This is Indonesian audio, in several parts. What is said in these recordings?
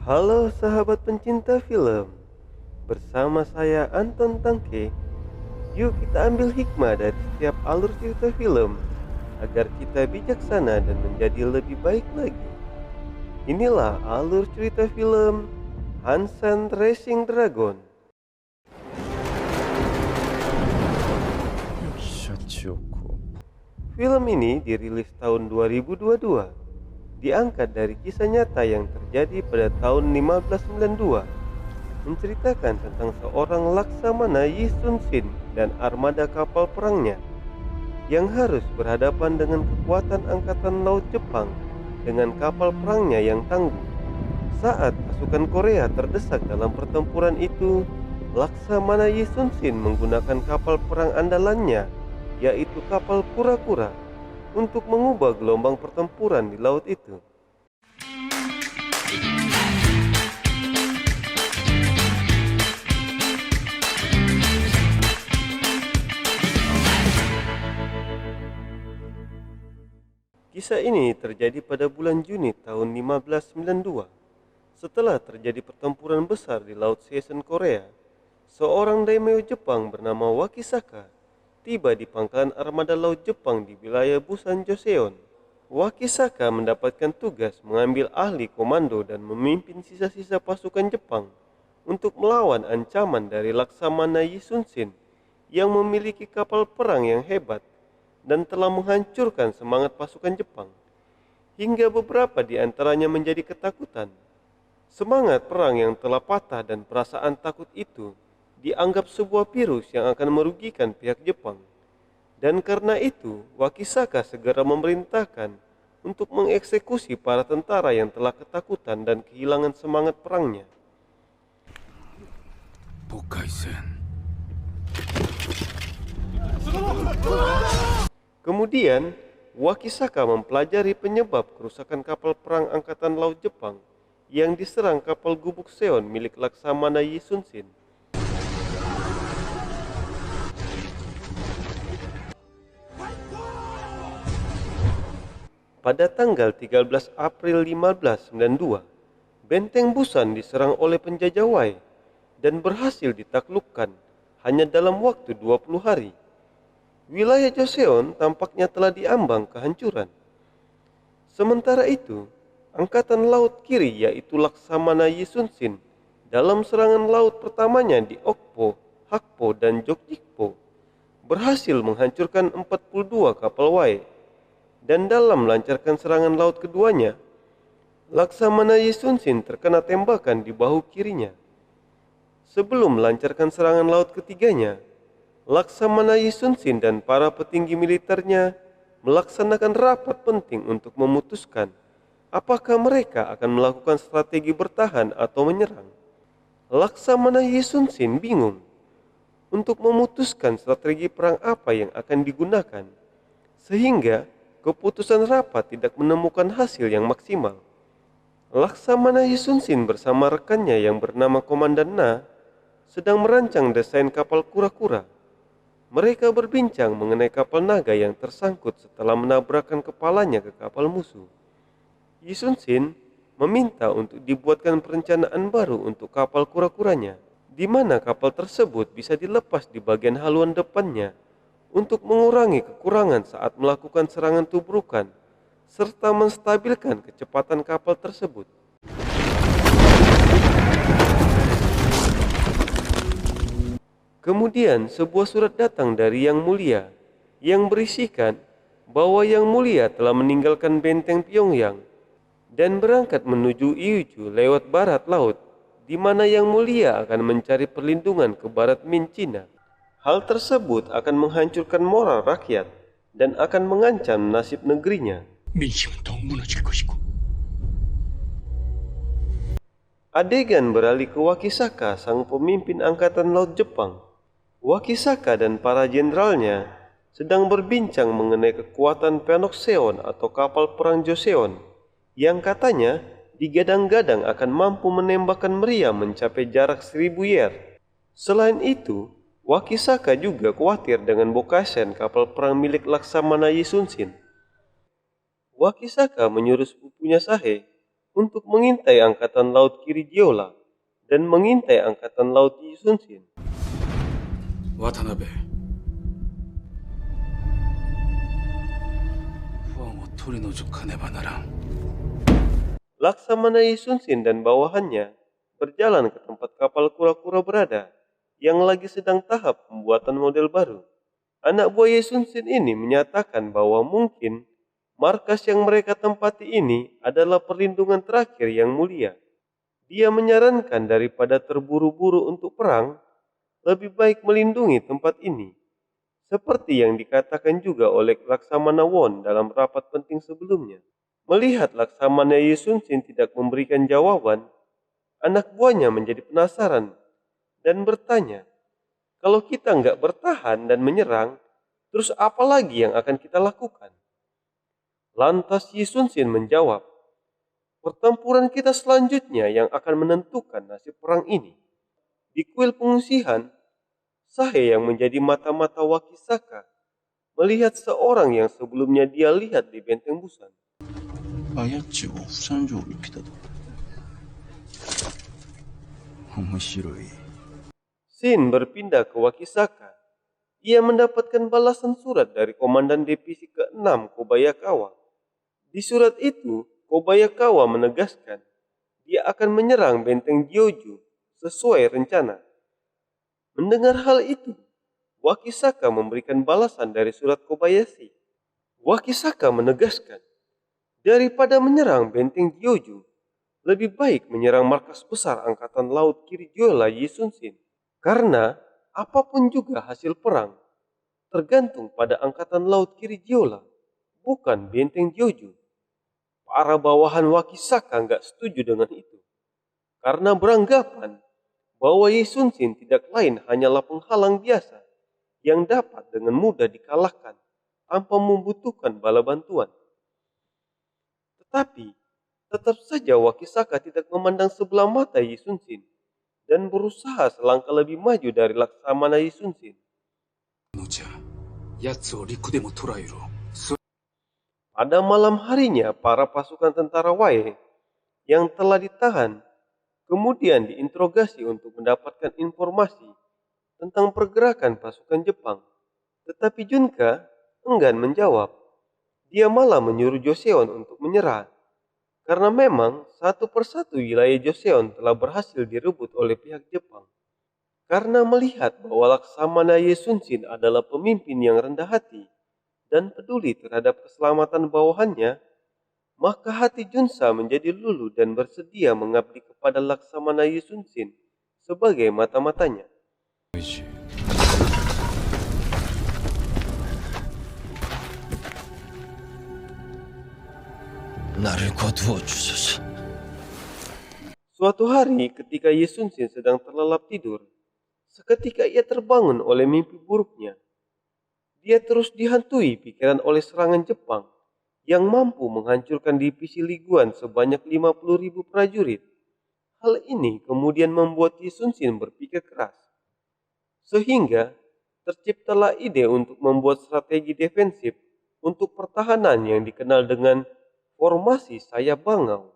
Halo sahabat pencinta film, bersama saya Anton Tangke. Yuk kita ambil hikmah dari setiap alur cerita film agar kita bijaksana dan menjadi lebih baik lagi. Inilah alur cerita film Hansen Racing Dragon. Film ini dirilis tahun 2022, diangkat dari kisah nyata yang terjadi pada tahun 1592, menceritakan tentang seorang Laksamana Yi Sun Sin dan armada kapal perangnya yang harus berhadapan dengan kekuatan angkatan laut Jepang dengan kapal perangnya yang tangguh. Saat pasukan Korea terdesak dalam pertempuran itu, Laksamana Yi Sun Sin menggunakan kapal perang andalannya, yaitu kapal kura-kura, untuk mengubah gelombang pertempuran di laut itu. Kisah ini terjadi pada bulan Juni tahun 1592. Setelah terjadi pertempuran besar di Laut Sesen Korea, seorang daimyo Jepang bernama Wakisaka tiba di pangkalan armada laut Jepang di wilayah Busan Joseon. Wakisaka mendapatkan tugas mengambil ahli komando dan memimpin sisa-sisa pasukan Jepang untuk melawan ancaman dari Laksamana Yi Sun Sin yang memiliki kapal perang yang hebat dan telah menghancurkan semangat pasukan Jepang, hingga beberapa di antaranya menjadi ketakutan. Semangat perang yang telah patah dan perasaan takut itu dianggap sebuah virus yang akan merugikan pihak Jepang. Dan karena itu, Wakisaka segera memerintahkan untuk mengeksekusi para tentara yang telah ketakutan dan kehilangan semangat perangnya. Kemudian, Wakisaka mempelajari penyebab kerusakan kapal perang angkatan laut Jepang yang diserang kapal gubuk Seon milik Laksamana Yi Sun Sin. Pada tanggal 13 April 1592, Benteng Busan diserang oleh penjajah Wei dan berhasil ditaklukkan hanya dalam waktu 20 hari. Wilayah Joseon tampaknya telah diambang kehancuran. Sementara itu, Angkatan Laut Kiri yaitu Laksamana Yi Sun Sin dalam serangan laut pertamanya di Okpo, Hakpo, dan Jokjikpo berhasil menghancurkan 42 kapal Wei. Dan dalam melancarkan serangan laut keduanya, Laksamana Yi Sun Sin terkena tembakan di bahu kirinya. Sebelum melancarkan serangan laut ketiganya, Laksamana Yi Sun Sin dan para petinggi militernya melaksanakan rapat penting untuk memutuskan apakah mereka akan melakukan strategi bertahan atau menyerang. Laksamana Yi Sun Sin bingung untuk memutuskan strategi perang apa yang akan digunakan, sehingga keputusan rapat tidak menemukan hasil yang maksimal. Laksamana Yi Sun Sin bersama rekannya yang bernama Komandan Na sedang merancang desain kapal kura-kura. Mereka berbincang mengenai kapal naga yang tersangkut setelah menabrakkan kepalanya ke kapal musuh. Yi Sun Sin meminta untuk dibuatkan perencanaan baru untuk kapal kura-kuranya, di mana kapal tersebut bisa dilepas di bagian haluan depannya untuk mengurangi kekurangan saat melakukan serangan tubrukan serta menstabilkan kecepatan kapal tersebut. Kemudian sebuah surat datang dari Yang Mulia yang berisikan bahwa Yang Mulia telah meninggalkan benteng Pyongyang dan berangkat menuju Iuju lewat barat laut, di mana Yang Mulia akan mencari perlindungan ke barat Min Cina. Hal tersebut akan menghancurkan moral rakyat dan akan mengancam nasib negerinya. Adegan beralih ke Wakisaka, sang pemimpin angkatan laut Jepang. Wakisaka dan para jenderalnya sedang berbincang mengenai kekuatan Panokseon atau kapal perang Joseon yang katanya digadang-gadang akan mampu menembakkan meriam mencapai jarak 1000 yer. Selain itu, Wakisaka juga khawatir dengan Bokasen, kapal perang milik Laksamana Yi Sun Sin. Wakisaka menyuruh sepupunya Sahe untuk mengintai angkatan laut kiri Jeolla dan mengintai angkatan laut Yi Sun-shin. 渡辺ファンを取り除かねばならん。 Laksamana Yi Sun-shin dan bawahannya berjalan ke tempat kapal kura-kura berada yang lagi sedang tahap pembuatan model baru. Anak buah Yi Sun-shin ini menyatakan bahwa mungkin markas yang mereka tempati ini adalah perlindungan terakhir yang mulia. Dia menyarankan daripada terburu-buru untuk perang, lebih baik melindungi tempat ini. Seperti yang dikatakan juga oleh Laksamana Won dalam rapat penting sebelumnya. Melihat Laksamana Yi Sun-shin tidak memberikan jawaban, anak buahnya menjadi penasaran dan bertanya, kalau kita nggak bertahan dan menyerang, terus apa lagi yang akan kita lakukan? Lantas Yi Sun-shin menjawab, pertempuran kita selanjutnya yang akan menentukan nasib perang ini. Di kuil pengungsian, Sahe yang menjadi mata-mata Wakisaka melihat seorang yang sebelumnya dia lihat di Benteng Busan. あやっちを不参上に来たと。面白い。 Shin berpindah ke Wakisaka. Ia mendapatkan balasan surat dari Komandan Divisi ke-6 Kobayakawa. Di surat itu, Kobayakawa menegaskan dia akan menyerang benteng Gyoju sesuai rencana. Mendengar hal itu, Wakisaka memberikan balasan dari surat Kobayashi. Wakisaka menegaskan, daripada menyerang benteng Gyoju, lebih baik menyerang markas besar Angkatan Laut Kiri Jeolla Yi Sun-shin. Karena apapun juga hasil perang, tergantung pada Angkatan Laut Kiri Jeolla, bukan benteng Gyoju. Para bawahan Wakisaka nggak setuju dengan itu. Karena beranggapan bahwa Yi Sun-shin tidak lain hanyalah penghalang biasa yang dapat dengan mudah dikalahkan tanpa membutuhkan bala bantuan. Tetapi, tetap saja Wakisaka tidak memandang sebelah mata Yi Sun-shin dan berusaha selangkah lebih maju dari Laksamana Yi Sun-shin. Pada malam harinya, para pasukan tentara Wei yang telah ditahan kemudian diinterogasi untuk mendapatkan informasi tentang pergerakan pasukan Jepang. Tetapi Junka enggan menjawab. Dia malah menyuruh Joseon untuk menyerah. Karena memang satu persatu wilayah Joseon telah berhasil direbut oleh pihak Jepang. Karena melihat bahwa Laksamana Yi Sun-shin adalah pemimpin yang rendah hati dan peduli terhadap keselamatan bawahannya, maka hati Junsa menjadi luluh dan bersedia mengabdi kepada Laksamana Yi Sun-shin sebagai mata-matanya. Suatu hari ketika Yi Sun-shin sedang terlelap tidur, seketika ia terbangun oleh mimpi buruknya. Dia terus dihantui pikiran oleh serangan Jepang yang mampu menghancurkan divisi Liguan sebanyak 50.000 prajurit. Hal ini kemudian membuat Yi Sun-shin berpikir keras. Sehingga terciptalah ide untuk membuat strategi defensif untuk pertahanan yang dikenal dengan formasi sayap bangau.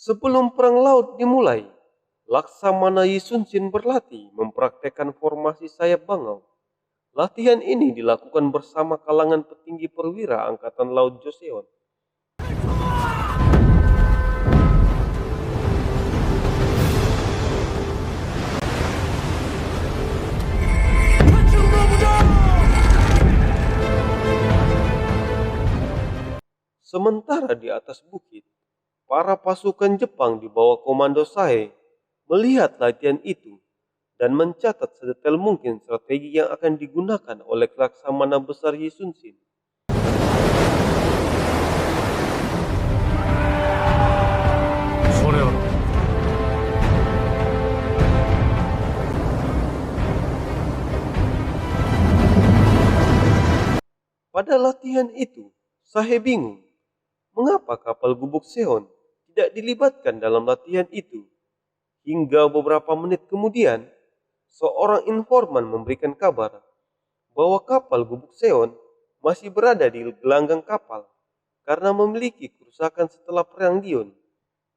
Sebelum perang laut dimulai, Laksamana Yi Sun-shin berlatih mempraktekkan formasi sayap bangau. Latihan ini dilakukan bersama kalangan petinggi perwira Angkatan Laut Joseon. Sementara di atas bukit, para pasukan Jepang di bawah komando Sahe melihat latihan itu dan mencatat sedetail mungkin strategi yang akan digunakan oleh Laksamana besar Yi Sun-shin. Pada latihan itu, Sahe bingung mengapa kapal gubuk Seon tidak dilibatkan dalam latihan itu. Hingga beberapa menit kemudian, seorang informan memberikan kabar bahwa kapal gubuk Seon masih berada di gelanggang kapal karena memiliki kerusakan setelah Perang Dion.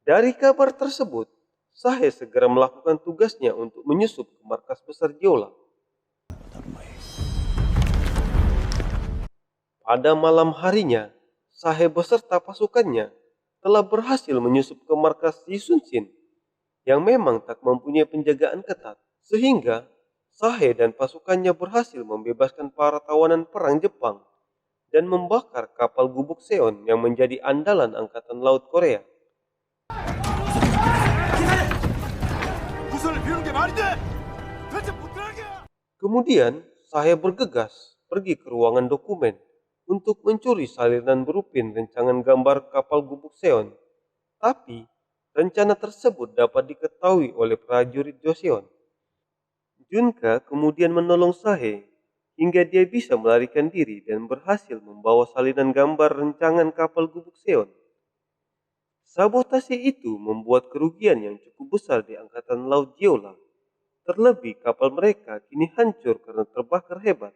Dari kabar tersebut, Sahe segera melakukan tugasnya untuk menyusup ke markas besar Jeolla. Pada malam harinya, Sahe beserta pasukannya telah berhasil menyusup ke markas Yi Sun-shin yang memang tak mempunyai penjagaan ketat, sehingga Sahe dan pasukannya berhasil membebaskan para tawanan perang Jepang dan membakar kapal gubuk Seon yang menjadi andalan Angkatan Laut Korea. Kemudian, Sahe bergegas pergi ke ruangan dokumen untuk mencuri salinan berupin rancangan gambar kapal gubuk Seon. Tapi, rencana tersebut dapat diketahui oleh prajurit Joseon. Junka kemudian menolong Sahe hingga dia bisa melarikan diri dan berhasil membawa salinan gambar rancangan kapal gubuk Seon. Sabotase itu membuat kerugian yang cukup besar di Angkatan Laut Jeolla. Terlebih kapal mereka kini hancur karena terbakar hebat.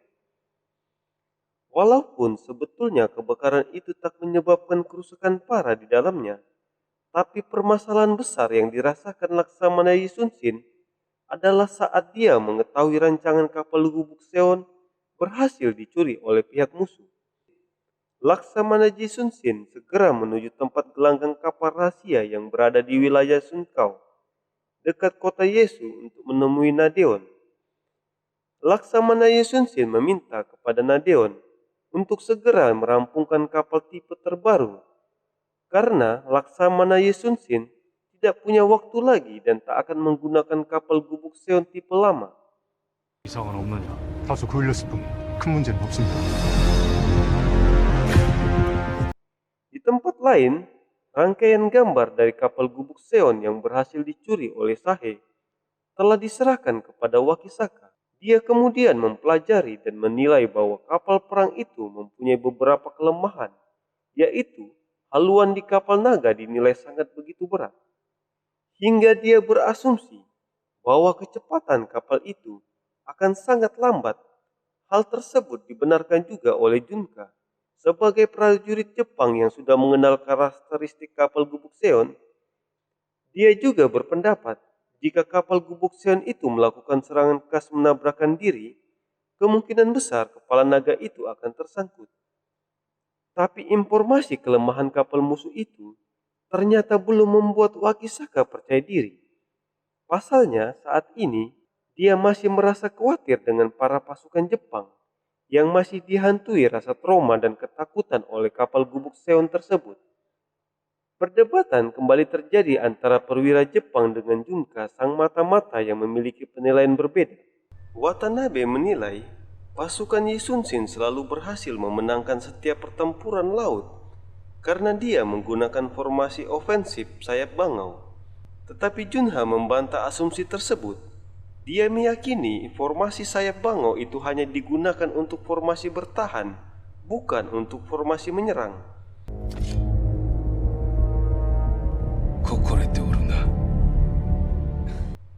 Walaupun sebetulnya kebakaran itu tak menyebabkan kerusakan parah di dalamnya, tapi permasalahan besar yang dirasakan Laksamana Yi Sun-shin adalah saat dia mengetahui rancangan kapal gubuk Seon berhasil dicuri oleh pihak musuh. Laksamana Yi Sun-shin segera menuju tempat gelanggang kapal rahasia yang berada di wilayah Sunkau, dekat kota Yesu untuk menemui Nadeon. Laksamana Yi Sun-shin meminta kepada Nadeon untuk segera merampungkan kapal tipe terbaru, karena Laksamana Yi Sun-shin tidak punya waktu lagi dan tak akan menggunakan kapal gubuk Seon tipe lama. 이상은 없느냐? 다소 그을렸을 뿐 큰 문제는 없습니다. Di tempat lain, rangkaian gambar dari kapal gubuk Seon yang berhasil dicuri oleh Sahe telah diserahkan kepada Wakisaka. Dia kemudian mempelajari dan menilai bahwa kapal perang itu mempunyai beberapa kelemahan, yaitu haluan di kapal naga dinilai sangat begitu berat. Hingga dia berasumsi bahwa kecepatan kapal itu akan sangat lambat. Hal tersebut dibenarkan juga oleh Junka. Sebagai prajurit Jepang yang sudah mengenal karakteristik kapal gubuk Seon, dia juga berpendapat jika kapal gubuk Seon itu melakukan serangan khas menabrakkan diri, kemungkinan besar kepala naga itu akan tersangkut. Tapi informasi kelemahan kapal musuh itu ternyata belum membuat Wakisaka percaya diri. Pasalnya saat ini dia masih merasa khawatir dengan para pasukan Jepang yang masih dihantui rasa trauma dan ketakutan oleh kapal gubuk Seon tersebut. Perdebatan kembali terjadi antara perwira Jepang dengan Junka, sang mata-mata yang memiliki penilaian berbeda. Watanabe menilai pasukan Yi Sun-shin selalu berhasil memenangkan setiap pertempuran laut karena dia menggunakan formasi ofensif sayap bangau. Tetapi Junha membantah asumsi tersebut. Dia meyakini formasi sayap bangau itu hanya digunakan untuk formasi bertahan, bukan untuk formasi menyerang.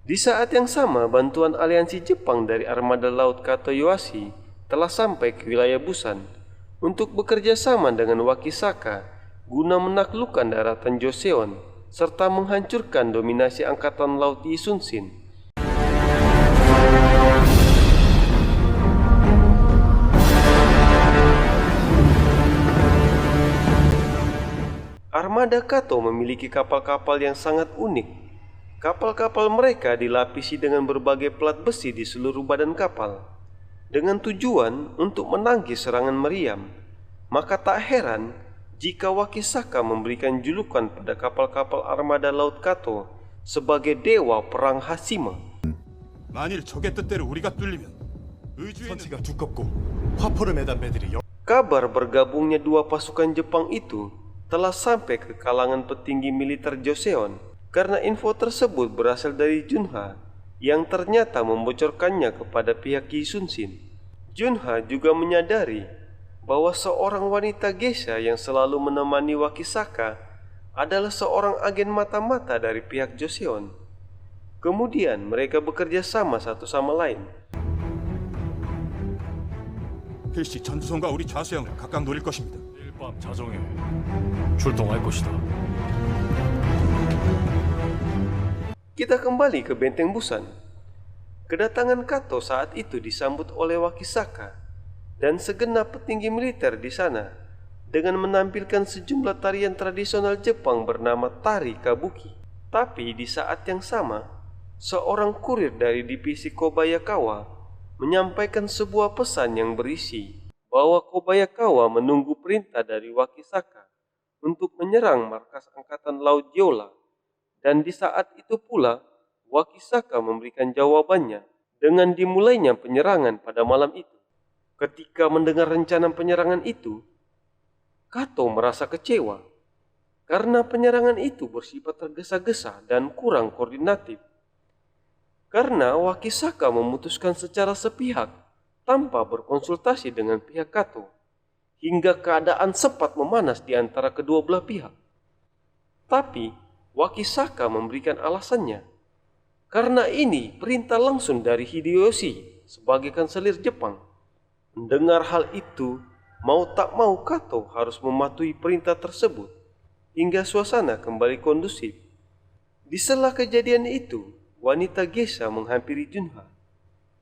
Di saat yang sama, bantuan aliansi Jepang dari armada laut Kato Yoashi telah sampai ke wilayah Busan untuk bekerja sama dengan Wakisaka guna menaklukkan daratan Joseon serta menghancurkan dominasi angkatan laut Yi Sun-shin. Armada Kato memiliki kapal-kapal yang sangat unik. Kapal-kapal mereka dilapisi dengan berbagai pelat besi di seluruh badan kapal, dengan tujuan untuk menangkis serangan meriam. Maka tak heran jika Wakisaka memberikan julukan pada kapal-kapal armada laut Kato sebagai dewa perang Hashima. 만일 적의 뜻대로 우리가 뚫리면 선치가 두껍고 화포를 매단 배들이 Kabar bergabungnya dua pasukan Jepang itu telah sampai ke kalangan petinggi militer Joseon karena info tersebut berasal dari Junha yang ternyata membocorkannya kepada pihak Yi Sun-shin. Junha juga menyadari bahwa seorang wanita geisha yang selalu menemani Wakisaka adalah seorang agen mata-mata dari pihak Joseon. Kemudian mereka bekerja sama satu sama lain. 필시 전두성과 우리 좌수영을 각각 노릴 것입니다. 내일 밤 자정에 출동할 것이다. Kita kembali ke Benteng Busan. Kedatangan Kato saat itu disambut oleh Wakisaka dan segenap petinggi militer di sana dengan menampilkan sejumlah tarian tradisional Jepang bernama Tari Kabuki. Tapi di saat yang sama, seorang kurir dari divisi Kobayakawa menyampaikan sebuah pesan yang berisi bahwa Kobayakawa menunggu perintah dari Wakisaka untuk menyerang markas Angkatan Laut Jeolla. Dan di saat itu pula, Wakisaka memberikan jawabannya dengan dimulainya penyerangan pada malam itu. Ketika mendengar rencana penyerangan itu, Kato merasa kecewa karena penyerangan itu bersifat tergesa-gesa dan kurang koordinatif. Karena Wakisaka memutuskan secara sepihak tanpa berkonsultasi dengan pihak Kato, hingga keadaan sempat memanas di antara kedua belah pihak. Tapi Wakisaka memberikan alasannya, karena ini perintah langsung dari Hideyoshi sebagai kanselir Jepang. Mendengar hal itu, mau tak mau Kato harus mematuhi perintah tersebut hingga suasana kembali kondusif. Di sela kejadian itu, wanita geisha menghampiri Junha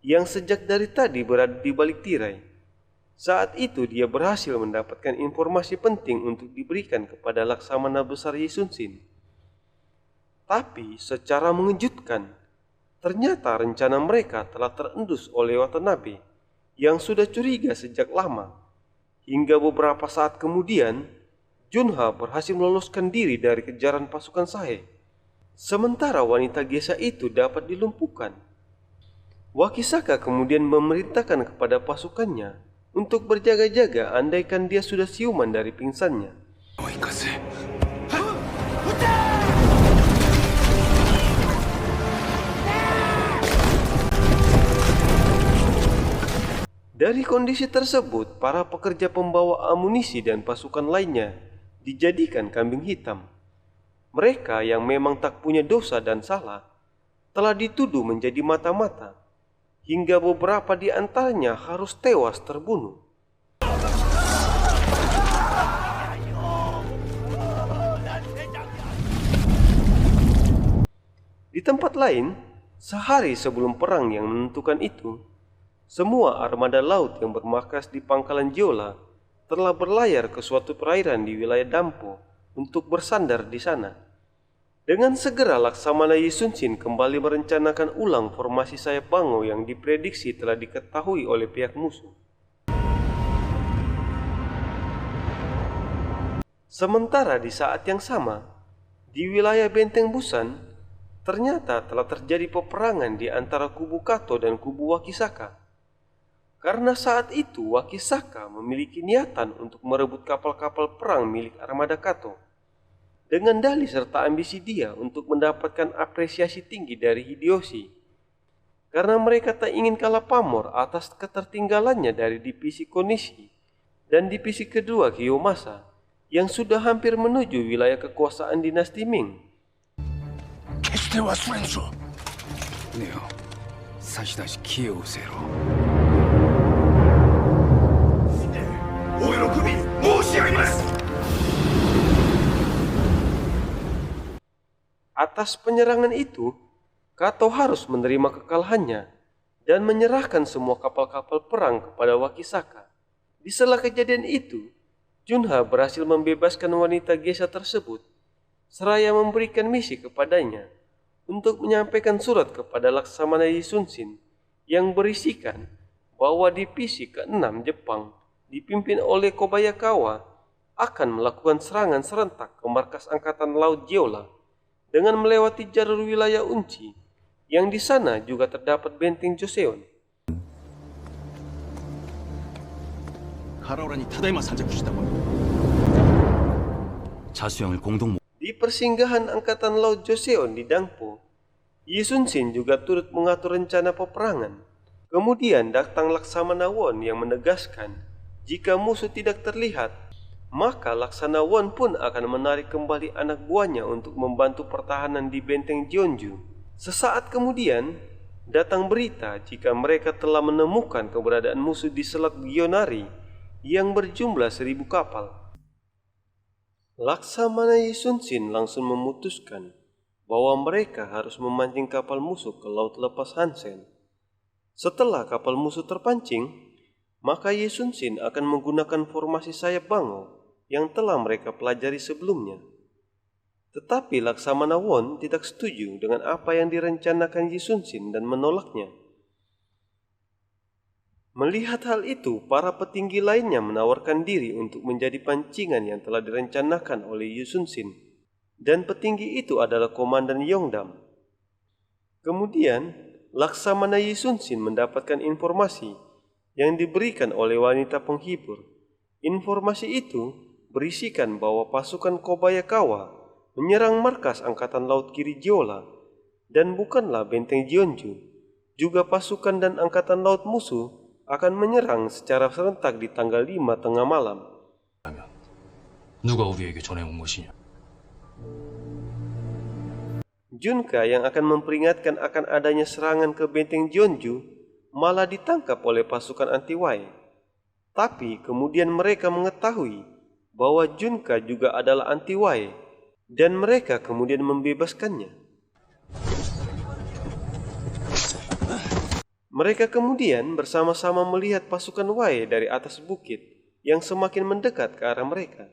yang sejak dari tadi berada di balik tirai. Saat itu dia berhasil mendapatkan informasi penting untuk diberikan kepada Laksamana Besar Yisunsin. Tapi secara mengejutkan, ternyata rencana mereka telah terendus oleh Watanabe yang sudah curiga sejak lama. Hingga beberapa saat kemudian, Junha berhasil meloloskan diri dari kejaran pasukan Sahe. Sementara wanita geisha itu dapat dilumpuhkan. Wakisaka kemudian memerintahkan kepada pasukannya untuk berjaga-jaga andaikan dia sudah siuman dari pingsannya. Dari kondisi tersebut, para pekerja pembawa amunisi dan pasukan lainnya dijadikan kambing hitam. Mereka yang memang tak punya dosa dan salah telah dituduh menjadi mata-mata, hingga beberapa di antaranya harus tewas terbunuh. Di tempat lain, sehari sebelum perang yang menentukan itu, semua armada laut yang bermarkas di pangkalan Jeolla telah berlayar ke suatu perairan di wilayah Dampo untuk bersandar di sana. Dengan segera Laksamana Yisunsin kembali merencanakan ulang formasi sayap bango yang diprediksi telah diketahui oleh pihak musuh. Sementara di saat yang sama, di wilayah Benteng Busan, ternyata telah terjadi peperangan di antara kubu Kato dan kubu Wakisaka. Karena saat itu Wakisaka memiliki niatan untuk merebut kapal-kapal perang milik armada Kato, dengan dalih serta ambisi dia untuk mendapatkan apresiasi tinggi dari Hideyoshi, karena mereka tak ingin kalah pamor atas ketertinggalannya dari divisi Konishi dan divisi kedua Kiyomasa yang sudah hampir menuju wilayah kekuasaan dinasti Ming. Neo, sashi kiyousero. Atas penyerangan itu, Kato harus menerima kekalahannya dan menyerahkan semua kapal-kapal perang kepada Wakisaka. Di sela kejadian itu, Junha berhasil membebaskan wanita geisha tersebut, seraya memberikan misi kepadanya untuk menyampaikan surat kepada Laksamana Yisunsin yang berisikan bahwa divisi ke-6 Jepang dipimpin oleh Kobayakawa akan melakukan serangan serentak ke markas Angkatan Laut Jeolla dengan melewati jalur wilayah Unchi, yang di sana juga terdapat benteng Joseon. Di persinggahan Angkatan Laut Joseon di Dangpo, Yisunsin juga turut mengatur rencana peperangan. Kemudian datang Laksamana Won yang menegaskan jika musuh tidak terlihat, maka Laksana Won pun akan menarik kembali anak buahnya untuk membantu pertahanan di benteng Jeonju. Sesaat kemudian, datang berita jika mereka telah menemukan keberadaan musuh di Selat Gionari yang berjumlah 1000 kapal. Laksamana Yi Sun Sin langsung memutuskan bahwa mereka harus memancing kapal musuh ke Laut Lepas Hansen. Setelah kapal musuh terpancing, maka Yi Sun Sin akan menggunakan formasi sayap bangau yang telah mereka pelajari sebelumnya. Tetapi Laksamana Won tidak setuju dengan apa yang direncanakan Yi Sun Sin dan menolaknya. Melihat hal itu, para petinggi lainnya menawarkan diri untuk menjadi pancingan yang telah direncanakan oleh Yi Sun Sin. Dan petinggi itu adalah Komandan Yongdam. Kemudian, Laksamana Yi Sun Sin mendapatkan informasi yang diberikan oleh wanita penghibur. Informasi itu berisikan bahwa pasukan Kobayakawa menyerang markas Angkatan Laut Kiri Jeolla, dan bukanlah benteng Jeonju. Juga pasukan dan Angkatan Laut musuh akan menyerang secara serentak di tanggal 5 tengah malam. 누가 우리에게 전해온 것이냐? Junka yang akan memperingatkan akan adanya serangan ke benteng Jeonju malah ditangkap oleh pasukan anti Wei. Tapi kemudian mereka mengetahui bahwa Junka juga adalah anti Wei, dan mereka kemudian membebaskannya. Mereka kemudian bersama-sama melihat pasukan Wei dari atas bukit yang semakin mendekat ke arah mereka.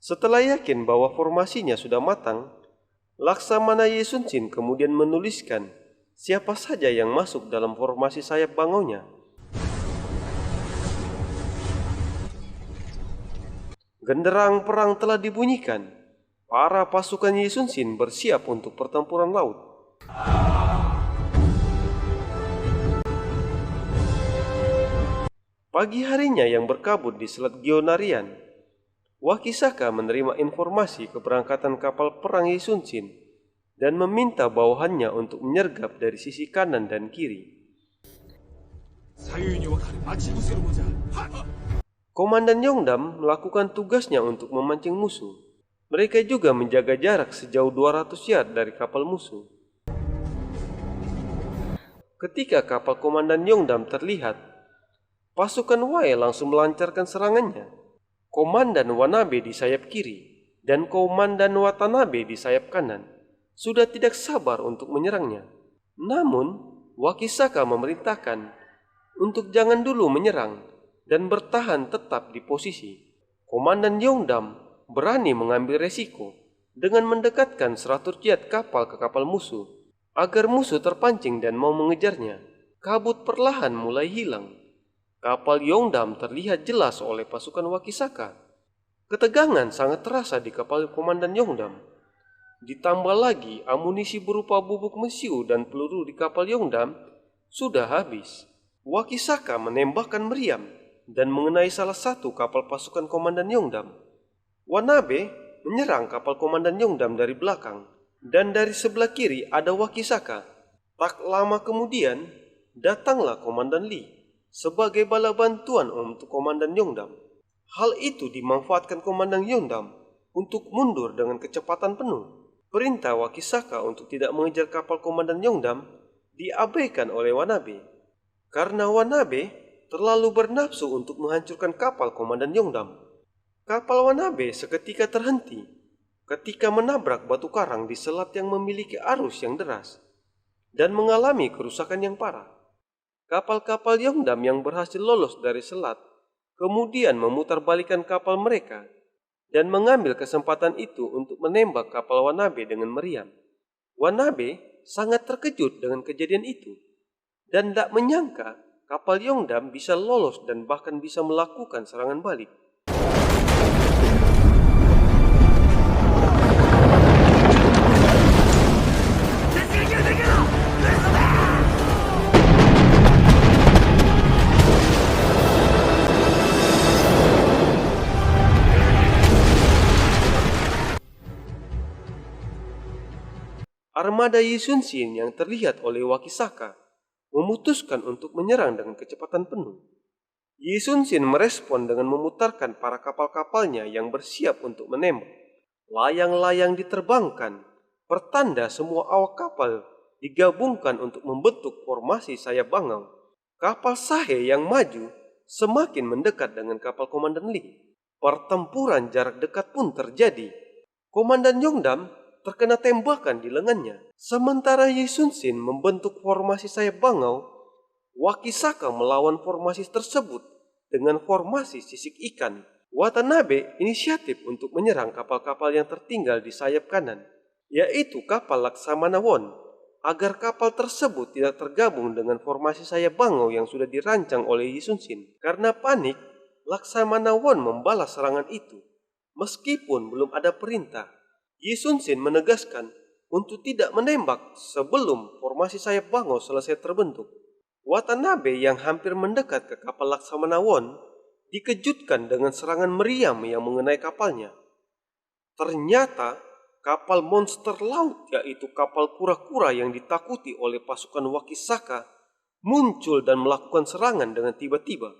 Setelah yakin bahwa formasinya sudah matang, Laksamana Yi Sun Sin kemudian menuliskan siapa saja yang masuk dalam formasi sayap bangaunya. Genderang perang telah dibunyikan. Para pasukan Yi Sun Sin bersiap untuk pertempuran laut. Pagi harinya yang berkabut di Selat Gionarian, Wakisaka menerima informasi keberangkatan kapal perang Yi Sun Sin dan meminta bawahannya untuk menyergap dari sisi kanan dan kiri. Komandan Yongdam melakukan tugasnya untuk memancing musuh. Mereka juga menjaga jarak sejauh 200 yard dari kapal musuh. Ketika kapal Komandan Yongdam terlihat, pasukan Wei langsung melancarkan serangannya. Komandan Wanabe di sayap kiri dan Komandan Watanabe di sayap kanan sudah tidak sabar untuk menyerangnya. Namun, Wakisaka memerintahkan untuk jangan dulu menyerang dan bertahan tetap di posisi. Komandan Yongdam berani mengambil resiko dengan mendekatkan 100 yard kapal ke kapal musuh agar musuh terpancing dan mau mengejarnya. Kabut perlahan mulai hilang. Kapal Yongdam terlihat jelas oleh pasukan Wakisaka. Ketegangan sangat terasa di kapal Komandan Yongdam. Ditambah lagi amunisi berupa bubuk mesiu dan peluru di kapal Yongdam sudah habis. Wakisaka menembakkan meriam dan mengenai salah satu kapal pasukan Komandan Yongdam. Wanabe menyerang kapal Komandan Yongdam dari belakang, dan dari sebelah kiri ada Wakisaka. Tak lama kemudian, datanglah Komandan Lee sebagai bala bantuan untuk Komandan Yongdam. Hal itu dimanfaatkan Komandan Yongdam untuk mundur dengan kecepatan penuh. Perintah Wakisaka untuk tidak mengejar kapal Komandan Yongdam diabaikan oleh Wanabe, karena Wanabe terlalu bernafsu untuk menghancurkan kapal Komandan Yongdam. Kapal Wanabe seketika terhenti ketika menabrak batu karang di selat yang memiliki arus yang deras dan mengalami kerusakan yang parah. Kapal-kapal Yongdam yang berhasil lolos dari selat kemudian memutarbalikkan kapal mereka dan mengambil kesempatan itu untuk menembak kapal Wanabe dengan meriam. Wanabe sangat terkejut dengan kejadian itu dan tak menyangka kapal Yongdam bisa lolos dan bahkan bisa melakukan serangan balik. Armada Yi Sun Sin yang terlihat oleh Wakisaka memutuskan untuk menyerang dengan kecepatan penuh. Yi Sun Sin merespon dengan memutarkan para kapal-kapalnya yang bersiap untuk menembak. layang-layang diterbangkan, pertanda semua awak kapal digabungkan untuk membentuk formasi sayap bangau. Kapal Sahe yang maju semakin mendekat dengan kapal Komandan Lee. Pertempuran jarak dekat pun terjadi. Komandan Yongdam terkena tembakan di lengannya. Sementara Yi Sun-shin membentuk formasi sayap bangau, Wakisaka melawan formasi tersebut dengan formasi sisik ikan. Watanabe inisiatif untuk menyerang kapal-kapal yang tertinggal di sayap kanan, yaitu kapal Laksamana Won, agar kapal tersebut tidak tergabung dengan formasi sayap bangau yang sudah dirancang oleh Yi Sun-shin. Karena panik, Laksamana Won membalas serangan itu. Meskipun belum ada perintah, Yi Sun-shin menegaskan untuk tidak menembak sebelum formasi sayap bangau selesai terbentuk. Watanabe yang hampir mendekat ke kapal Laksamana Won dikejutkan dengan serangan meriam yang mengenai kapalnya. Ternyata kapal monster laut, yaitu kapal kura-kura yang ditakuti oleh pasukan Wakisaka, muncul dan melakukan serangan dengan tiba-tiba.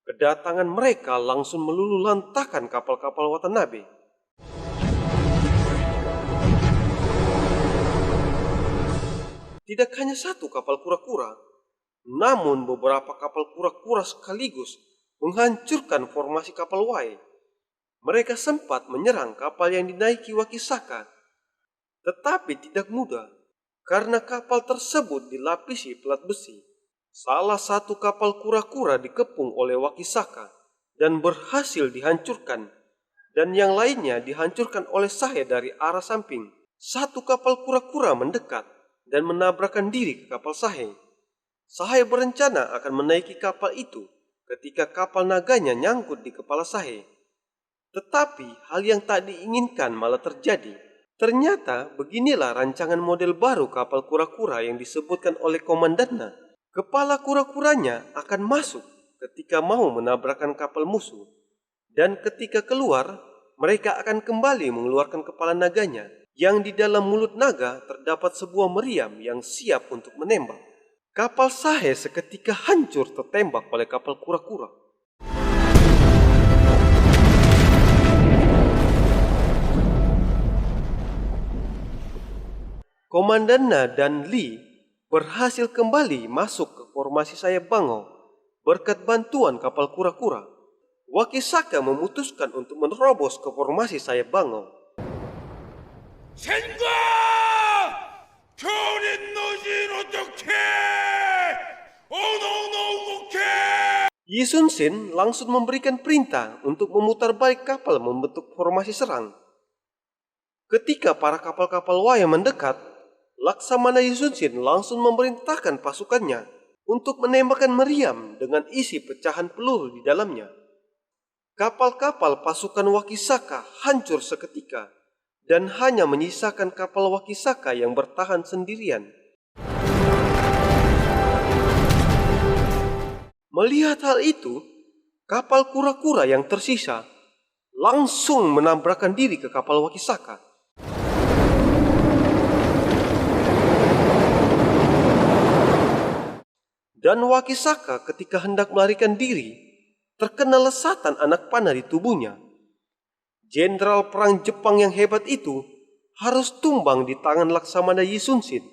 Kedatangan mereka langsung meluluhlantahkan kapal-kapal Watanabe. Tidak hanya satu kapal kura-kura, namun beberapa kapal kura-kura sekaligus menghancurkan formasi kapal Wai. Mereka sempat menyerang kapal yang dinaiki Wakisaka, tetapi tidak mudah karena kapal tersebut dilapisi pelat besi. Salah satu kapal kura-kura dikepung oleh Wakisaka dan berhasil dihancurkan, dan yang lainnya dihancurkan oleh Sahe dari arah samping. Satu kapal kura-kura mendekat dan menabrakkan diri ke kapal Sahe. Sahe berencana akan menaiki kapal itu ketika kapal naganya nyangkut di kepala Sahe. Tetapi hal yang tak diinginkan malah terjadi. Ternyata beginilah rancangan model baru kapal kura-kura yang disebutkan oleh komandannya. Kepala kura-kuranya akan masuk ketika mau menabrakkan kapal musuh. Dan ketika keluar, mereka akan kembali mengeluarkan kepala naganya, yang di dalam mulut naga terdapat sebuah meriam yang siap untuk menembak. Kapal Sahe seketika hancur tertembak oleh kapal kura-kura. Komandannya dan Lee berhasil kembali masuk ke formasi sayap bangau berkat bantuan kapal kura-kura. Wakisaka memutuskan untuk menerobos ke formasi sayap bangau. 생각! 교린 노진 어떻게! 오노노고케! Yi Sun-shin langsung memberikan perintah untuk memutar balik kapal membentuk formasi serang. Ketika para kapal-kapal Wai mendekat, Laksamana Yi Sun-shin langsung memerintahkan pasukannya untuk menembakkan meriam dengan isi pecahan peluru di dalamnya. Kapal-kapal pasukan Wakisaka hancur seketika dan hanya menyisakan kapal Wakisaka yang bertahan sendirian. Melihat hal itu, kapal kura-kura yang tersisa langsung menabrakkan diri ke kapal Wakisaka. Dan Wakisaka ketika hendak melarikan diri, terkena lesatan anak panah di tubuhnya. Jenderal perang Jepang yang hebat itu harus tumbang di tangan Laksamana Yi Sun-shin.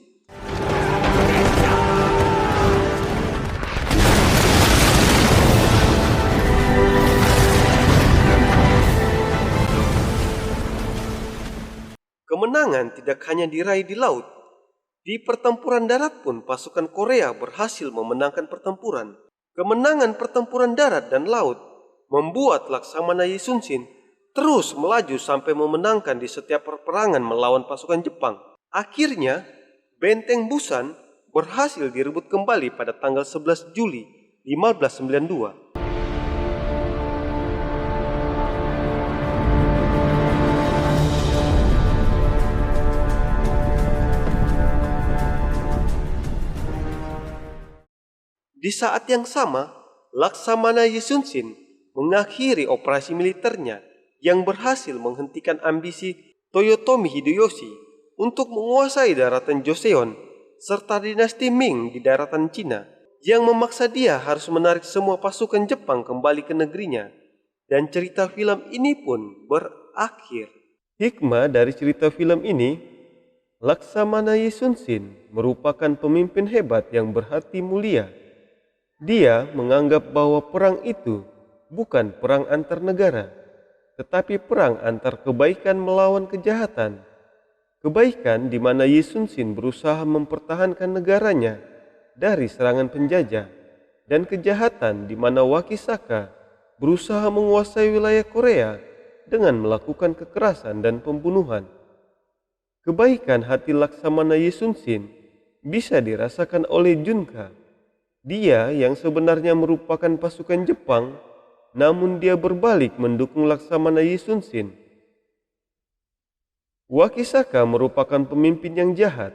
Kemenangan tidak hanya diraih di laut. Di pertempuran darat pun pasukan Korea berhasil memenangkan pertempuran. Kemenangan pertempuran darat dan laut membuat Laksamana Yi Sun-shin terus melaju sampai memenangkan di setiap peperangan melawan pasukan Jepang. Akhirnya, Benteng Busan berhasil direbut kembali pada tanggal 11 Juli 1592. Di saat yang sama, Laksamana Yi Sun-shin mengakhiri operasi militernya yang berhasil menghentikan ambisi Toyotomi Hideyoshi untuk menguasai daratan Joseon serta dinasti Ming di daratan Cina, yang memaksa dia harus menarik semua pasukan Jepang kembali ke negerinya. Dan cerita film ini pun berakhir. Hikmah dari cerita film ini, Laksamana Yisunsin merupakan pemimpin hebat yang berhati mulia. Dia menganggap bahwa perang itu bukan perang antar negara, tetapi perang antar kebaikan melawan kejahatan. Kebaikan di mana Yisunsin berusaha mempertahankan negaranya dari serangan penjajah, dan kejahatan di mana Wakisaka berusaha menguasai wilayah Korea dengan melakukan kekerasan dan pembunuhan. Kebaikan hati Laksamana Yisunsin bisa dirasakan oleh Junka. Dia yang sebenarnya merupakan pasukan Jepang, namun dia berbalik mendukung Laksamana Yisunsin. Wakisaka merupakan pemimpin yang jahat.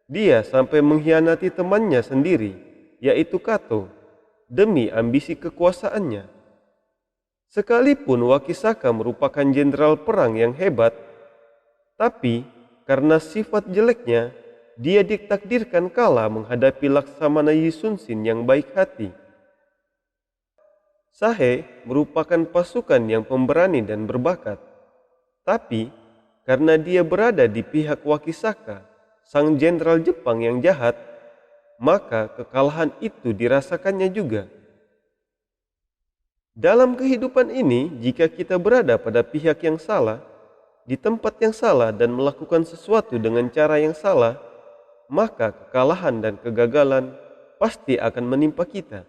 Dia sampai mengkhianati temannya sendiri, yaitu Kato, demi ambisi kekuasaannya. Sekalipun Wakisaka merupakan jenderal perang yang hebat, tapi karena sifat jeleknya, dia ditakdirkan kalah menghadapi Laksamana Yisunsin yang baik hati. Sahe merupakan pasukan yang pemberani dan berbakat, tapi karena dia berada di pihak Wakisaka, sang jenderal Jepang yang jahat, maka kekalahan itu dirasakannya juga. Dalam kehidupan ini, jika kita berada pada pihak yang salah, di tempat yang salah dan melakukan sesuatu dengan cara yang salah, maka kekalahan dan kegagalan pasti akan menimpa kita.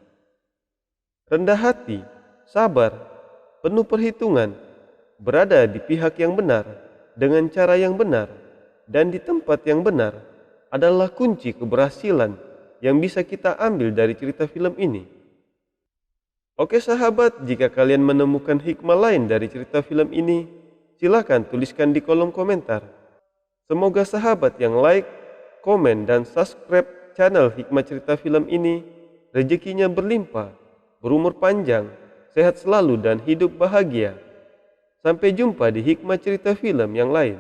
Rendah hati, sabar, penuh perhitungan, berada di pihak yang benar, dengan cara yang benar, dan di tempat yang benar adalah kunci keberhasilan yang bisa kita ambil dari cerita film ini. Oke sahabat, jika kalian menemukan hikmah lain dari cerita film ini, silakan tuliskan di kolom komentar. Semoga sahabat yang like, komen, dan subscribe channel Hikmah Cerita Film ini rezekinya berlimpah, berumur panjang, sehat selalu, dan hidup bahagia. Sampai jumpa di Hikmah Cerita Film yang lain.